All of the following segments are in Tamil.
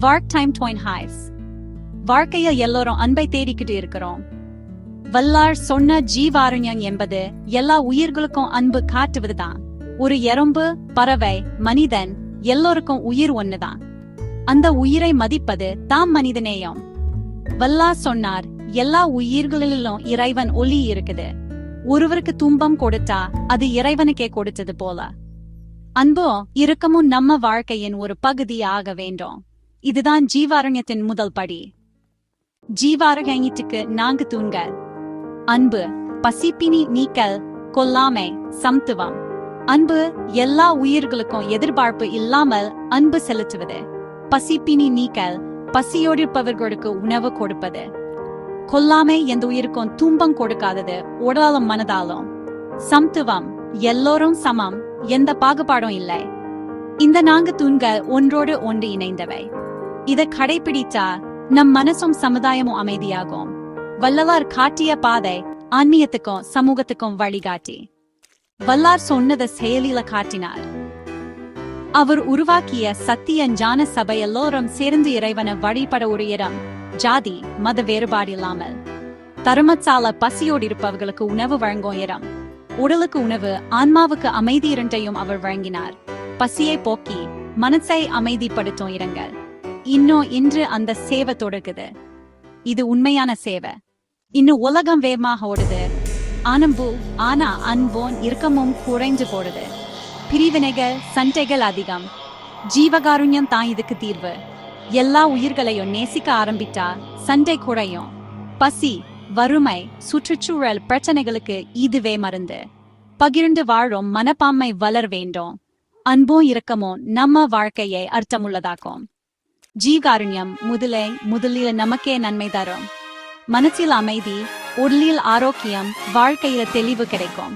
வார்க் டைம் டாயின் ஹைஸ். வாழ்க்கைய எல்லோரும் அன்பை தேடிக்கிட்டு இருக்கிறோம். வல்லார் சொன்ன ஜீவாரண்யம் என்பது எல்லா உயிர்களுக்கும் அன்பு காட்டுவதுதான். ஒரு எறும்பு, பறவை, மனிதன் எல்லோருக்கும் உயிர் ஒண்ணுதான். அந்த உயிரை மதிப்பது தாம் மனிதநேயம். வல்லார் சொன்னார், எல்லா உயிர்களிலும் இறைவன் ஒளி இருக்குது. ஒருவருக்கு துன்பம் கொடுத்தா அது இறைவனுக்கே கொடுத்தது போல. அன்போ இருக்கமும் நம்ம வாழ்க்கையின் ஒரு பகுதியாக வேண்டும். இதுதான் ஜீவாரண்யத்தின் முதல் படி. ஜீவாரண்யத்துக்கு 4 தூண்கள். அன்பு, பசிப்பினி நீக்கல், கொல்லாமை, சமத்துவம். அன்பு எல்லா உயிர்களுக்கும் எதிர்பார்ப்பு இல்லாமல் அன்பு செலுத்துவது. பசிப்பினி நீக்கல், பசியோடிருப்பவர்களுக்கு உணவு கொடுப்பது. கொல்லாமை எந்த உயிருக்கும் துன்பம் கொடுக்காதது, உடலாலும் மனதாலும். சமத்துவம், எல்லோரும் சமம், எந்த பாகுபாடும் இல்லை. இந்த 4 தூண்கள் ஒன்றோடு ஒன்று இணைந்தவை. இதை கடைபிடித்தா நம் மனசும் சமுதாயமும் அமைதியாகும். வள்ளலார் காட்டிய பாதை ஆன்மீகத்துக்கும் சமூகத்துக்கும் வழிகாட்டி. வல்லார் சொன்னதை செயலில காட்டினார். அவர் உருவாக்கிய சத்திய ஞான சபை எல்லோரும் சேர்ந்து இறைவனை வழிபட ஒரு இடம். ஜாதி மத வேறுபாடு இல்லாமல். தர்மசால பசியோடு இருப்பவர்களுக்கு உணவு வழங்கும் இடம். உடலுக்கு உணவு, ஆன்மாவுக்கு அமைதி இரண்டையும் அவர் வழங்கினார். பசியை போக்கி மனசை அமைதிப்படுத்தும் இடங்கள். இன்னும் இன்று அந்த சேவை தொடங்குது. இது உண்மையான சேவை. இன்னும் உலகம் வேகமாக ஓடுது. ஆனா அன்போன் இருக்கமும் குறைஞ்சு போடுது. பிரிவினைகள், சண்டைகள் அதிகம். ஜீவகாருண்யம் தான் இதுக்கு தீர்வு. எல்லா உயிர்களையும் நேசிக்க ஆரம்பித்தா சண்டை குறையும். பசி, வறுமை, சுற்றுச்சூழல் பிரச்சனைகளுக்கு இதுவே மருந்து. பகிர்ந்து வாழும் மனப்பான்மை வளர வேண்டும். அன்பும் இரக்கமும் நம்ம வாழ்க்கையை அர்த்தமுள்ளதாக்கும். ஜீவகாருண்யம் முதலில் நமக்கே நன்மை தரும். மனசில் அமைதி, உடலில் ஆரோக்கியம், வாழ்க்கையில தெளிவு கிடைக்கும்.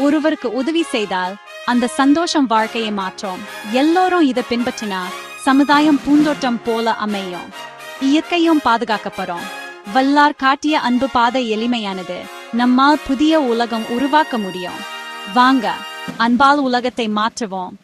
ஒருவருக்கு உதவி செய்தால் அந்த சந்தோஷம் வாழ்க்கையை மாற்றும். எல்லோரும் இதை பின்பற்றினா சமுதாயம் பூந்தோட்டம் போல அமையும். இயற்கையும் பாதுகாக்கப்படும். வல்லார் காட்டிய அன்பு பாதை எளிமையானது. நம்மால் புதிய உலகம் உருவாக்க முடியும். வாங்க, அன்பால் உலகத்தை மாற்றுவோம்.